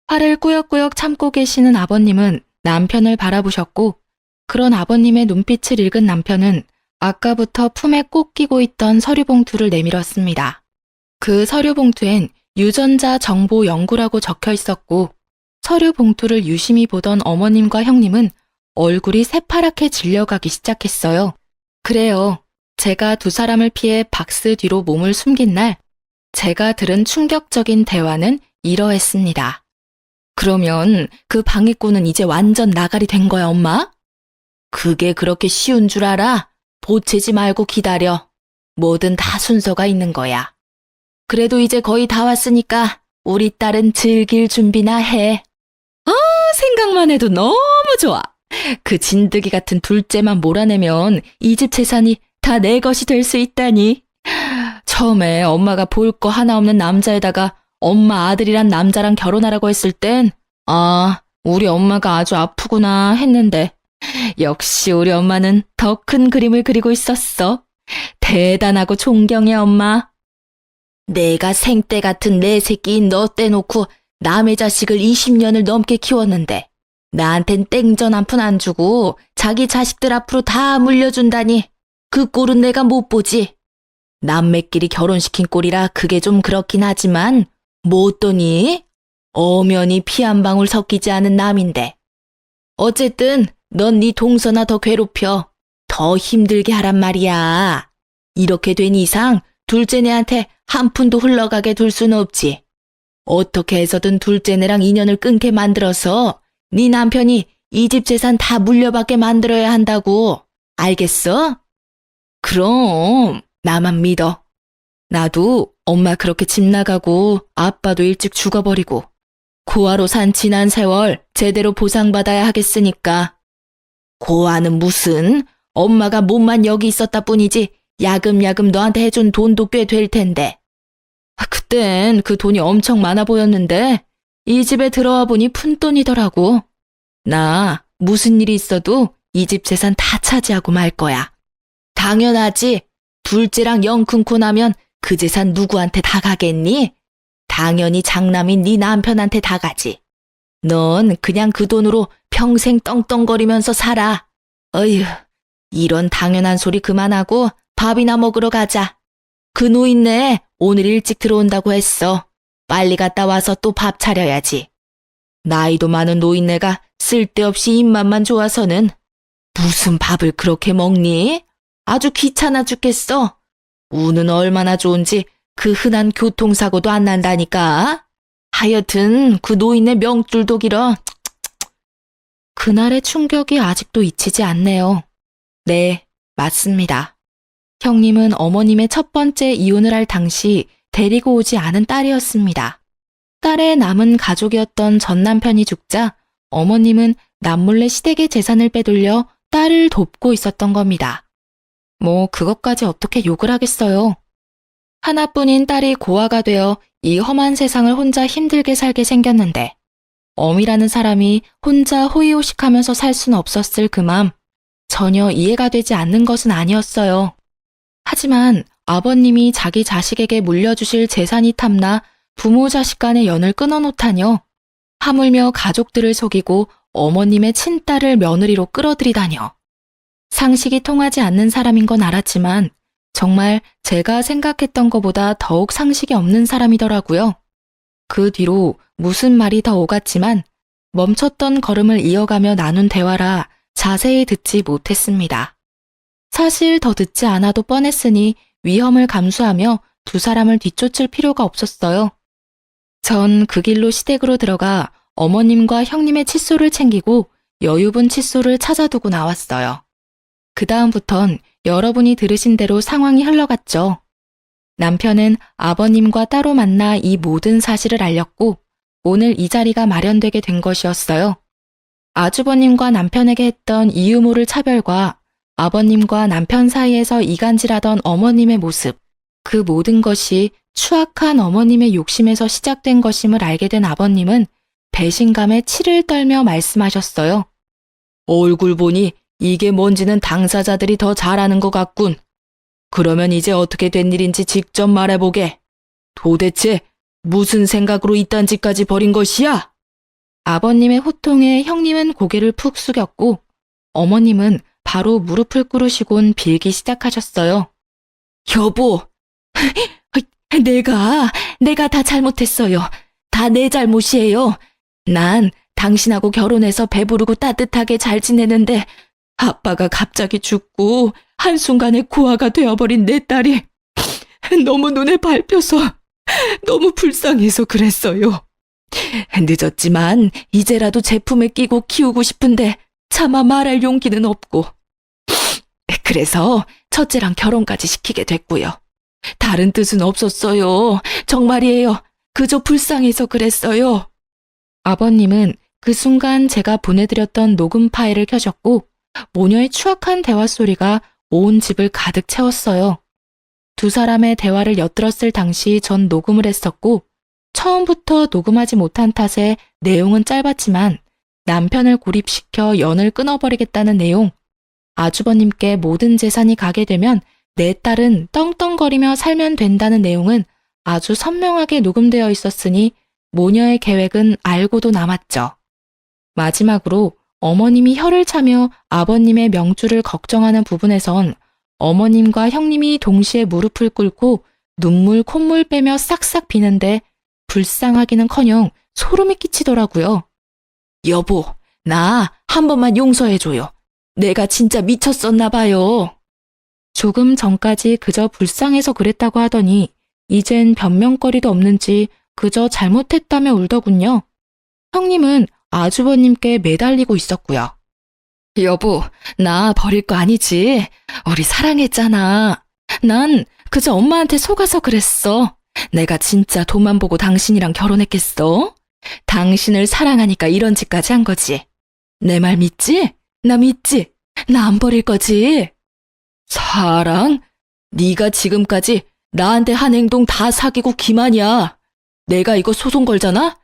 화를 꾸역꾸역 참고 계시는 아버님은 남편을 바라보셨고 그런 아버님의 눈빛을 읽은 남편은 아까부터 품에 꼭 끼고 있던 서류 봉투를 내밀었습니다. 그 서류 봉투엔 유전자 정보 연구라고 적혀 있었고 서류 봉투를 유심히 보던 어머님과 형님은 얼굴이 새파랗게 질려가기 시작했어요. 그래요. 제가 두 사람을 피해 박스 뒤로 몸을 숨긴 날 제가 들은 충격적인 대화는 이러했습니다. 그러면 그 방해꾼은 이제 완전 나가리 된 거야, 엄마? 그게 그렇게 쉬운 줄 알아? 보채지 말고 기다려. 뭐든 다 순서가 있는 거야. 그래도 이제 거의 다 왔으니까 우리 딸은 즐길 준비나 해. 생각만 해도 너무 좋아. 그 진드기 같은 둘째만 몰아내면 이 집 재산이 다 내 것이 될 수 있다니. 처음에 엄마가 볼 거 하나 없는 남자에다가 엄마 아들이란 남자랑 결혼하라고 했을 땐 우리 엄마가 아주 아프구나 했는데 역시 우리 엄마는 더 큰 그림을 그리고 있었어. 대단하고 존경해 엄마. 내가 생떼 같은 내 새끼인 너 떼놓고 남의 자식을 20년을 넘게 키웠는데 나한텐 땡전 한 푼 안 주고 자기 자식들 앞으로 다 물려준다니 그 꼴은 내가 못 보지. 남매끼리 결혼시킨 꼴이라 그게 좀 그렇긴 하지만 뭐 어떠니? 엄연히 피 한 방울 섞이지 않은 남인데. 어쨌든 넌 네 동서나 더 괴롭혀. 더 힘들게 하란 말이야. 이렇게 된 이상 둘째네한테 한 푼도 흘러가게 둘 수는 없지. 어떻게 해서든 둘째네랑 인연을 끊게 만들어서 네 남편이 이 집 재산 다 물려받게 만들어야 한다고. 알겠어? 그럼 나만 믿어. 나도 엄마 그렇게 집 나가고 아빠도 일찍 죽어버리고 고아로 산 지난 세월 제대로 보상받아야 하겠으니까. 고아는 무슨? 엄마가 몸만 여기 있었다 뿐이지 야금야금 너한테 해준 돈도 꽤 될 텐데. 그땐 그 돈이 엄청 많아 보였는데 이 집에 들어와 보니 푼돈이더라고. 나 무슨 일이 있어도 이 집 재산 다 차지하고 말 거야. 당연하지. 둘째랑 영 끊고 나면 그 재산 누구한테 다 가겠니? 당연히 장남인 네 남편한테 다 가지. 넌 그냥 그 돈으로 평생 떵떵거리면서 살아. 어휴, 이런 당연한 소리 그만하고 밥이나 먹으러 가자. 그 노인네 오늘 일찍 들어온다고 했어. 빨리 갔다 와서 또 밥 차려야지. 나이도 많은 노인네가 쓸데없이 입맛만 좋아서는 무슨 밥을 그렇게 먹니? 아주 귀찮아 죽겠어. 운은 얼마나 좋은지 그 흔한 교통사고도 안 난다니까. 하여튼 그 노인네 명줄도 길어. 그날의 충격이 아직도 잊히지 않네요. 네, 맞습니다. 형님은 어머님의 첫 번째 이혼을 할 당시 데리고 오지 않은 딸이었습니다. 딸의 남은 가족이었던 전 남편이 죽자 어머님은 남몰래 시댁의 재산을 빼돌려 딸을 돕고 있었던 겁니다. 뭐 그것까지 어떻게 욕을 하겠어요. 하나뿐인 딸이 고아가 되어 이 험한 세상을 혼자 힘들게 살게 생겼는데 엄이라는 사람이 혼자 호의호식하면서 살 수는 없었을 그 맘 전혀 이해가 되지 않는 것은 아니었어요. 하지만 아버님이 자기 자식에게 물려주실 재산이 탐나 부모 자식 간의 연을 끊어놓다뇨. 하물며 가족들을 속이고 어머님의 친딸을 며느리로 끌어들이다뇨. 상식이 통하지 않는 사람인 건 알았지만 정말 제가 생각했던 것보다 더욱 상식이 없는 사람이더라고요. 그 뒤로 무슨 말이 더 오갔지만 멈췄던 걸음을 이어가며 나눈 대화라 자세히 듣지 못했습니다. 사실 더 듣지 않아도 뻔했으니 위험을 감수하며 두 사람을 뒤쫓을 필요가 없었어요. 전 그 길로 시댁으로 들어가 어머님과 형님의 칫솔을 챙기고 여유분 칫솔을 찾아두고 나왔어요. 그 다음부턴 여러분이 들으신 대로 상황이 흘러갔죠. 남편은 아버님과 따로 만나 이 모든 사실을 알렸고 오늘 이 자리가 마련되게 된 것이었어요. 아주버님과 남편에게 했던 이유 모를 차별과 아버님과 남편 사이에서 이간질하던 어머님의 모습, 그 모든 것이 추악한 어머님의 욕심에서 시작된 것임을 알게 된 아버님은 배신감에 치를 떨며 말씀하셨어요. 얼굴 보니 이게 뭔지는 당사자들이 더 잘 아는 것 같군. 그러면 이제 어떻게 된 일인지 직접 말해보게. 도대체 무슨 생각으로 이딴 짓까지 벌인 것이야? 아버님의 호통에 형님은 고개를 푹 숙였고 어머님은 바로 무릎을 꿇으시곤 빌기 시작하셨어요. 여보, 내가 다 잘못했어요. 다 내 잘못이에요. 난 당신하고 결혼해서 배부르고 따뜻하게 잘 지내는데 아빠가 갑자기 죽고 한순간에 고아가 되어버린 내 딸이 너무 눈에 밟혀서 너무 불쌍해서 그랬어요. 늦었지만 이제라도 제 품에 끼고 키우고 싶은데 차마 말할 용기는 없고 그래서 첫째랑 결혼까지 시키게 됐고요. 다른 뜻은 없었어요. 정말이에요. 그저 불쌍해서 그랬어요. 아버님은 그 순간 제가 보내드렸던 녹음 파일을 켜셨고 모녀의 추악한 대화 소리가 온 집을 가득 채웠어요. 두 사람의 대화를 엿들었을 당시 전 녹음을 했었고 처음부터 녹음하지 못한 탓에 내용은 짧았지만 남편을 고립시켜 연을 끊어버리겠다는 내용, 아주버님께 모든 재산이 가게 되면 내 딸은 떵떵거리며 살면 된다는 내용은 아주 선명하게 녹음되어 있었으니 모녀의 계획은 알고도 남았죠. 마지막으로 어머님이 혀를 차며 아버님의 명줄을 걱정하는 부분에선 어머님과 형님이 동시에 무릎을 꿇고 눈물 콧물 빼며 싹싹 비는데 불쌍하기는커녕 소름이 끼치더라고요. 여보, 나 한 번만 용서해줘요. 내가 진짜 미쳤었나 봐요. 조금 전까지 그저 불쌍해서 그랬다고 하더니 이젠 변명거리도 없는지 그저 잘못했다며 울더군요. 형님은 아주버님께 매달리고 있었고요. 여보, 나 버릴 거 아니지? 우리 사랑했잖아. 난 그저 엄마한테 속아서 그랬어. 내가 진짜 돈만 보고 당신이랑 결혼했겠어? 당신을 사랑하니까 이런 짓까지 한 거지. 내 말 믿지? 나 믿지? 나 안 버릴 거지? 사랑? 네가 지금까지 나한테 한 행동 다 사귀고 기만이야. 내가 이거 소송 걸잖아?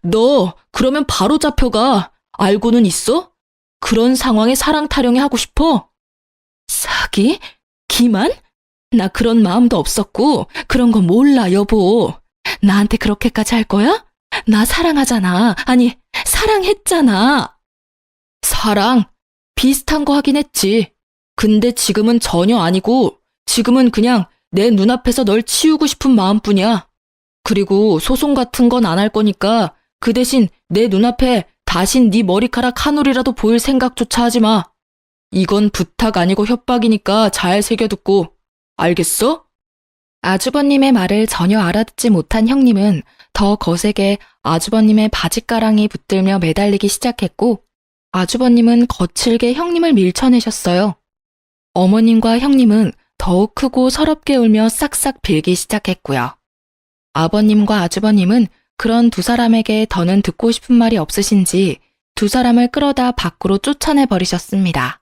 너 그러면 바로 잡혀가. 알고는 있어? 그런 상황에 사랑 타령이 하고 싶어? 사기? 기만? 나 그런 마음도 없었고 그런 거 몰라, 여보. 나한테 그렇게까지 할 거야? 나 사랑하잖아. 아니, 사랑했잖아. 사랑? 비슷한 거 하긴 했지. 근데 지금은 전혀 아니고 지금은 그냥 내 눈앞에서 널 치우고 싶은 마음뿐이야. 그리고 소송 같은 건 안 할 거니까 그 대신 내 눈앞에 다신 네 머리카락 한 올이라도 보일 생각조차 하지 마. 이건 부탁 아니고 협박이니까 잘 새겨듣고. 알겠어? 아주버님의 말을 전혀 알아듣지 못한 형님은 더 거세게 아주버님의 바짓가랑이 붙들며 매달리기 시작했고, 아주버님은 거칠게 형님을 밀쳐내셨어요. 어머님과 형님은 더욱 크고 서럽게 울며 싹싹 빌기 시작했고요. 아버님과 아주버님은 그런 두 사람에게 더는 듣고 싶은 말이 없으신지 두 사람을 끌어다 밖으로 쫓아내 버리셨습니다.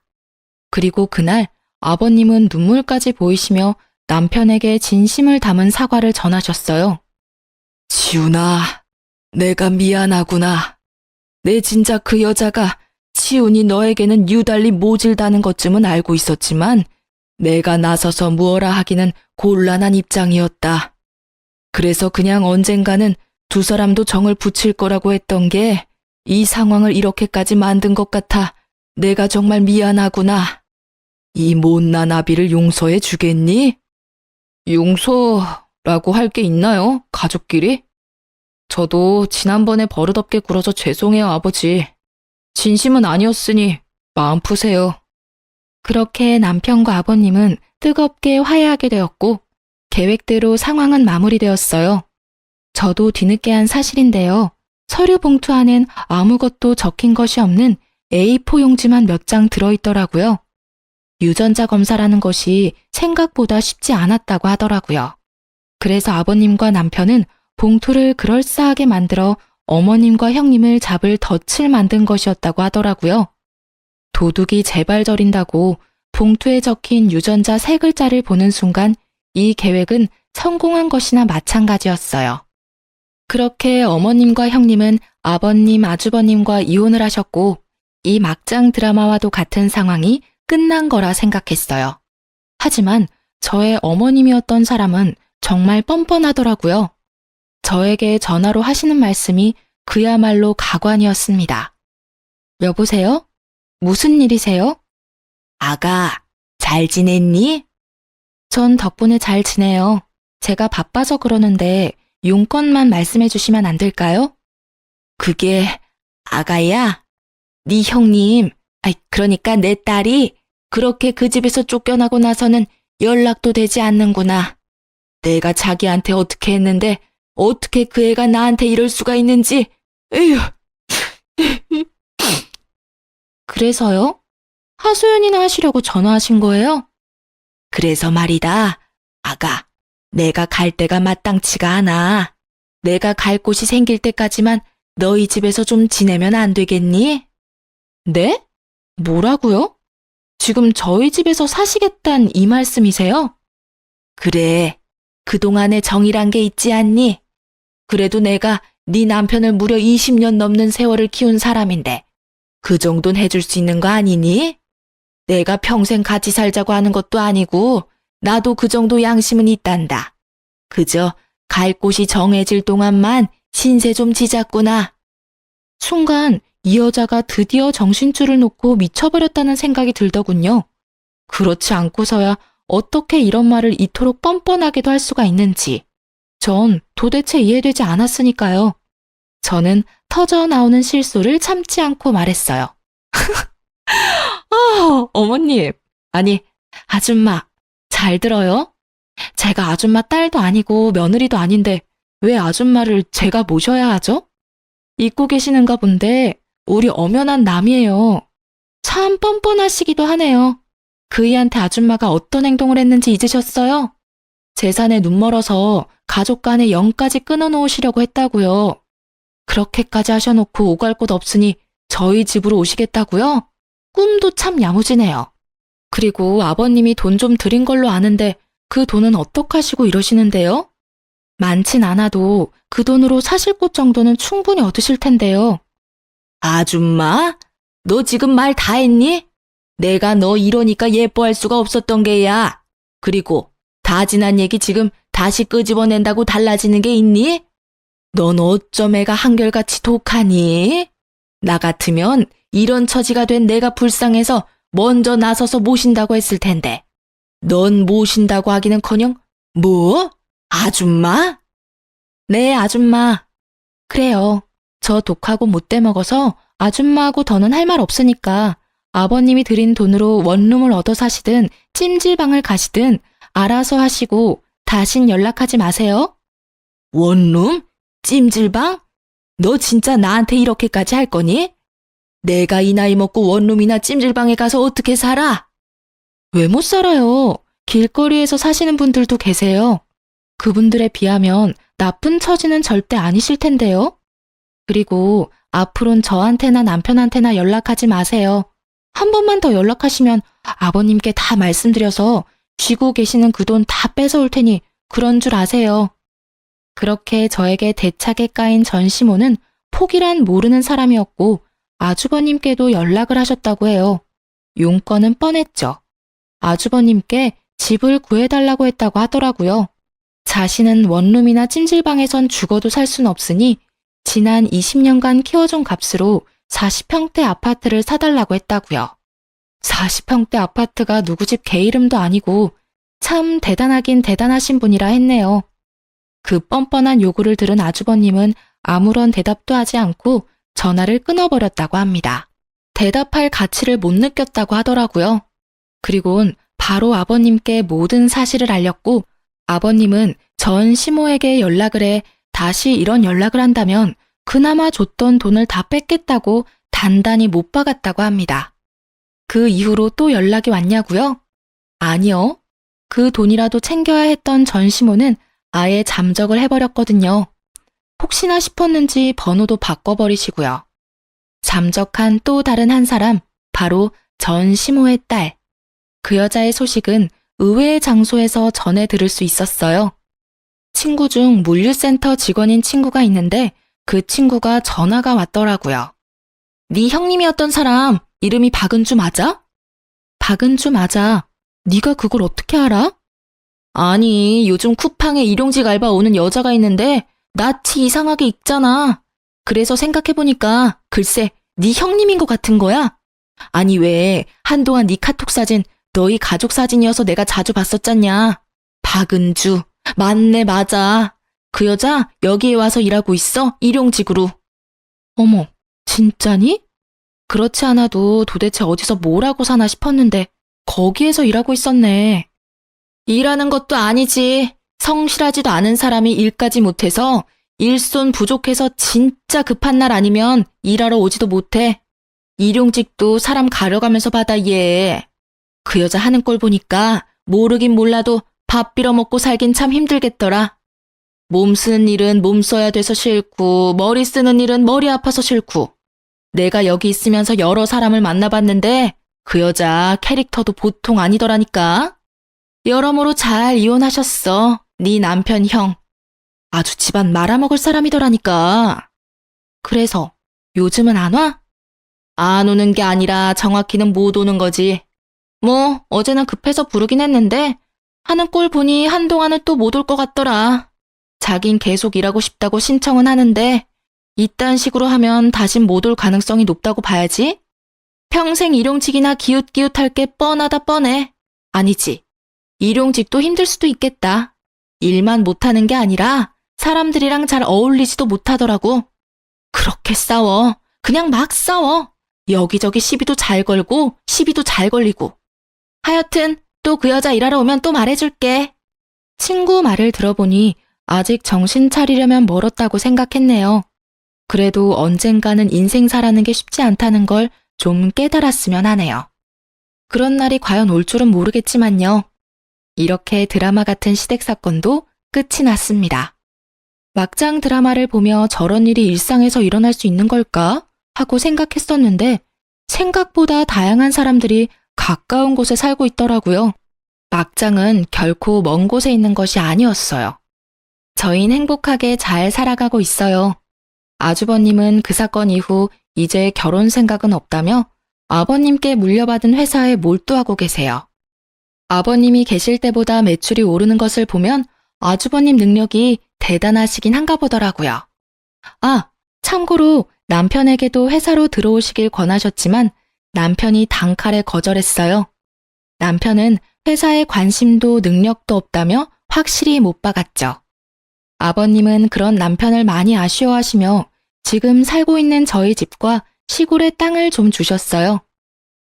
그리고 그날 아버님은 눈물까지 보이시며 남편에게 진심을 담은 사과를 전하셨어요. 지훈아, 내가 미안하구나. 내 진작 그 여자가 치훈이 너에게는 유달리 모질다는 것쯤은 알고 있었지만 내가 나서서 무어라 하기는 곤란한 입장이었다. 그래서 그냥 언젠가는 두 사람도 정을 붙일 거라고 했던 게 이 상황을 이렇게까지 만든 것 같아 내가 정말 미안하구나. 이 못난 아비를 용서해 주겠니? 용서라고 할 게 있나요? 가족끼리? 저도 지난번에 버릇없게 굴어서 죄송해요, 아버지. 진심은 아니었으니 마음 푸세요. 그렇게 남편과 아버님은 뜨겁게 화해하게 되었고 계획대로 상황은 마무리되었어요. 저도 뒤늦게 한 사실인데요. 서류 봉투 안엔 아무것도 적힌 것이 없는 A4 용지만 몇 장 들어있더라고요. 유전자 검사라는 것이 생각보다 쉽지 않았다고 하더라고요. 그래서 아버님과 남편은 봉투를 그럴싸하게 만들어 어머님과 형님을 잡을 덫을 만든 것이었다고 하더라고요. 도둑이 제발 저린다고 봉투에 적힌 유전자 3글자를 보는 순간 이 계획은 성공한 것이나 마찬가지였어요. 그렇게 어머님과 형님은 아버님, 아주버님과 이혼을 하셨고 이 막장 드라마와도 같은 상황이 끝난 거라 생각했어요. 하지만 저의 어머님이었던 사람은 정말 뻔뻔하더라고요. 저에게 전화로 하시는 말씀이 그야말로 가관이었습니다. 여보세요? 무슨 일이세요? 아가, 잘 지냈니? 전 덕분에 잘 지내요. 제가 바빠서 그러는데 용건만 말씀해 주시면 안 될까요? 그게 아가야, 네 형님, 그러니까 내 딸이 그렇게 그 집에서 쫓겨나고 나서는 연락도 되지 않는구나. 내가 자기한테 어떻게 했는데 어떻게 그 애가 나한테 이럴 수가 있는지. 에휴. 그래서요? 하소연이나 하시려고 전화하신 거예요? 그래서 말이다. 아가, 내가 갈 데가 마땅치가 않아. 내가 갈 곳이 생길 때까지만 너희 집에서 좀 지내면 안 되겠니? 네? 뭐라고요? 지금 저희 집에서 사시겠단 이 말씀이세요? 그래. 그동안의 정이란 게 있지 않니? 그래도 내가 네 남편을 무려 20년 넘는 세월을 키운 사람인데 그 정도는 해줄 수 있는 거 아니니? 내가 평생 같이 살자고 하는 것도 아니고 나도 그 정도 양심은 있단다. 그저 갈 곳이 정해질 동안만 신세 좀 지잡구나. 순간 이 여자가 드디어 정신줄을 놓고 미쳐버렸다는 생각이 들더군요. 그렇지 않고서야 어떻게 이런 말을 이토록 뻔뻔하게도 할 수가 있는지 전 도대체 이해되지 않았으니까요. 저는 터져나오는 실소를 참지 않고 말했어요. 어머님, 아니 아줌마, 잘 들어요? 제가 아줌마 딸도 아니고 며느리도 아닌데 왜 아줌마를 제가 모셔야 하죠? 잊고 계시는가 본데 우리 엄연한 남이에요. 참 뻔뻔하시기도 하네요. 그이한테 아줌마가 어떤 행동을 했는지 잊으셨어요? 재산에 눈멀어서 가족 간에 영까지 끊어놓으시려고 했다고요. 그렇게까지 하셔놓고 오갈 곳 없으니 저희 집으로 오시겠다고요? 꿈도 참 야무지네요. 그리고 아버님이 돈 좀 드린 걸로 아는데 그 돈은 어떡하시고 이러시는데요? 많진 않아도 그 돈으로 사실 곳 정도는 충분히 얻으실 텐데요. 아줌마, 너 지금 말 다 했니? 내가 너 이러니까 예뻐할 수가 없었던 게야. 그리고 다 지난 얘기 지금 다시 끄집어낸다고 달라지는 게 있니? 넌 어쩜 애가 한결같이 독하니? 나 같으면 이런 처지가 된 내가 불쌍해서 먼저 나서서 모신다고 했을 텐데. 넌 모신다고 하기는커녕 뭐? 아줌마? 네, 아줌마. 그래요. 저 독하고 못돼 먹어서 아줌마하고 더는 할 말 없으니까 아버님이 드린 돈으로 원룸을 얻어 사시든 찜질방을 가시든 알아서 하시고 다신 연락하지 마세요. 원룸? 찜질방? 너 진짜 나한테 이렇게까지 할 거니? 내가 이 나이 먹고 원룸이나 찜질방에 가서 어떻게 살아? 왜 못 살아요? 길거리에서 사시는 분들도 계세요. 그분들에 비하면 나쁜 처지는 절대 아니실 텐데요. 그리고 앞으론 저한테나 남편한테나 연락하지 마세요. 한 번만 더 연락하시면 아버님께 다 말씀드려서 쥐고 계시는 그 돈 다 뺏어올 테니 그런 줄 아세요. 그렇게 저에게 대차게 까인 전시모는 폭이란 모르는 사람이었고 아주버님께도 연락을 하셨다고 해요. 용건은 뻔했죠. 아주버님께 집을 구해달라고 했다고 하더라고요. 자신은 원룸이나 찜질방에선 죽어도 살 순 없으니 지난 20년간 키워준 값으로 40평대 아파트를 사달라고 했다고요. 40평대 아파트가 누구 집 개 이름도 아니고 참 대단하긴 대단하신 분이라 했네요. 그 뻔뻔한 요구를 들은 아주버님은 아무런 대답도 하지 않고 전화를 끊어버렸다고 합니다. 대답할 가치를 못 느꼈다고 하더라고요. 그리곤 바로 아버님께 모든 사실을 알렸고 아버님은 전 시모에게 연락을 해 다시 이런 연락을 한다면 그나마 줬던 돈을 다 뺏겠다고 단단히 못 박았다고 합니다. 그 이후로 또 연락이 왔냐고요? 아니요. 그 돈이라도 챙겨야 했던 전 시모는 아예 잠적을 해버렸거든요. 혹시나 싶었는지 번호도 바꿔버리시고요. 잠적한 또 다른 한 사람, 바로 전 시모의 딸. 그 여자의 소식은 의외의 장소에서 전해 들을 수 있었어요. 친구 중 물류센터 직원인 친구가 있는데 그 친구가 전화가 왔더라고요. 네 형님이었던 사람 이름이 박은주 맞아? 박은주 맞아. 네가 그걸 어떻게 알아? 아니, 요즘 쿠팡에 일용직 알바 오는 여자가 있는데 낯이 이상하게 익잖아. 그래서 생각해보니까 글쎄 네 형님인 것 같은 거야. 아니 왜 한동안 네 카톡 사진 너희 가족 사진이어서 내가 자주 봤었잖냐. 박은주. 맞네, 맞아. 그 여자 여기에 와서 일하고 있어, 일용직으로. 어머, 진짜니? 그렇지 않아도 도대체 어디서 뭘 하고 사나 싶었는데 거기에서 일하고 있었네. 일하는 것도 아니지. 성실하지도 않은 사람이 일까지 못해서 일손 부족해서 진짜 급한 날 아니면 일하러 오지도 못해. 일용직도 사람 가려가면서 받아, 얘. 그 여자 하는 꼴 보니까 모르긴 몰라도 밥 빌어먹고 살긴 참 힘들겠더라. 몸 쓰는 일은 몸 써야 돼서 싫고 머리 쓰는 일은 머리 아파서 싫고. 내가 여기 있으면서 여러 사람을 만나봤는데 그 여자 캐릭터도 보통 아니더라니까. 여러모로 잘 이혼하셨어, 네 남편 형. 아주 집안 말아먹을 사람이더라니까. 그래서 요즘은 안 와? 안 오는 게 아니라 정확히는 못 오는 거지. 뭐 어제는 급해서 부르긴 했는데 하는 꼴 보니 한동안은 또 못 올 것 같더라. 자긴 계속 일하고 싶다고 신청은 하는데 이딴 식으로 하면 다신 못 올 가능성이 높다고 봐야지. 평생 일용직이나 기웃기웃할 게 뻔하다 뻔해. 아니지. 일용직도 힘들 수도 있겠다. 일만 못하는 게 아니라 사람들이랑 잘 어울리지도 못하더라고. 그렇게 싸워. 그냥 막 싸워. 여기저기 시비도 잘 걸고 시비도 잘 걸리고. 하여튼 또 그 여자 일하러 오면 또 말해줄게. 친구 말을 들어보니 아직 정신 차리려면 멀었다고 생각했네요. 그래도 언젠가는 인생 살아는 게 쉽지 않다는 걸 좀 깨달았으면 하네요. 그런 날이 과연 올 줄은 모르겠지만요. 이렇게 드라마 같은 시댁 사건도 끝이 났습니다. 막장 드라마를 보며 저런 일이 일상에서 일어날 수 있는 걸까? 하고 생각했었는데 생각보다 다양한 사람들이 가까운 곳에 살고 있더라고요. 막장은 결코 먼 곳에 있는 것이 아니었어요. 저희는 행복하게 잘 살아가고 있어요. 아주버님은 그 사건 이후 이제 결혼 생각은 없다며 아버님께 물려받은 회사에 몰두하고 계세요. 아버님이 계실 때보다 매출이 오르는 것을 보면 아주버님 능력이 대단하시긴 한가 보더라고요. 아, 참고로 남편에게도 회사로 들어오시길 권하셨지만 남편이 단칼에 거절했어요. 남편은 회사에 관심도 능력도 없다며 확실히 못 박았죠. 아버님은 그런 남편을 많이 아쉬워하시며 지금 살고 있는 저희 집과 시골의 땅을 좀 주셨어요.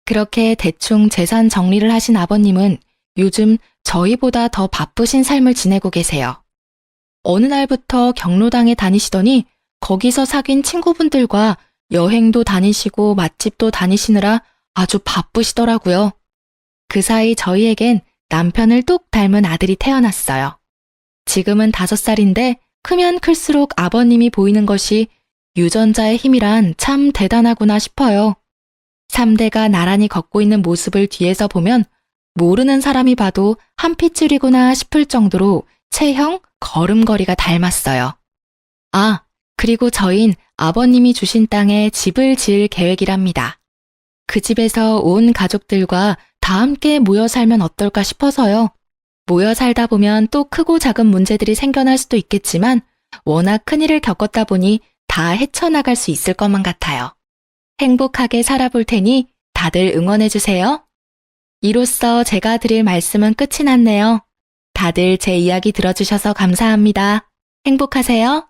그렇게 대충 재산 정리를 하신 아버님은 요즘 저희보다 더 바쁘신 삶을 지내고 계세요. 어느 날부터 경로당에 다니시더니 거기서 사귄 친구분들과 여행도 다니시고 맛집도 다니시느라 아주 바쁘시더라고요. 그 사이 저희에겐 남편을 뚝 닮은 아들이 태어났어요. 지금은 5살인데 크면 클수록 아버님이 보이는 것이 유전자의 힘이란 참 대단하구나 싶어요. 3대가 나란히 걷고 있는 모습을 뒤에서 보면 모르는 사람이 봐도 한 핏줄이구나 싶을 정도로 체형, 걸음걸이가 닮았어요. 아, 그리고 저흰 아버님이 주신 땅에 집을 지을 계획이랍니다. 그 집에서 온 가족들과 다 함께 모여 살면 어떨까 싶어서요. 모여 살다 보면 또 크고 작은 문제들이 생겨날 수도 있겠지만 워낙 큰일을 겪었다 보니 다 헤쳐나갈 수 있을 것만 같아요. 행복하게 살아볼 테니 다들 응원해주세요. 이로써 제가 드릴 말씀은 끝이 났네요. 다들 제 이야기 들어주셔서 감사합니다. 행복하세요.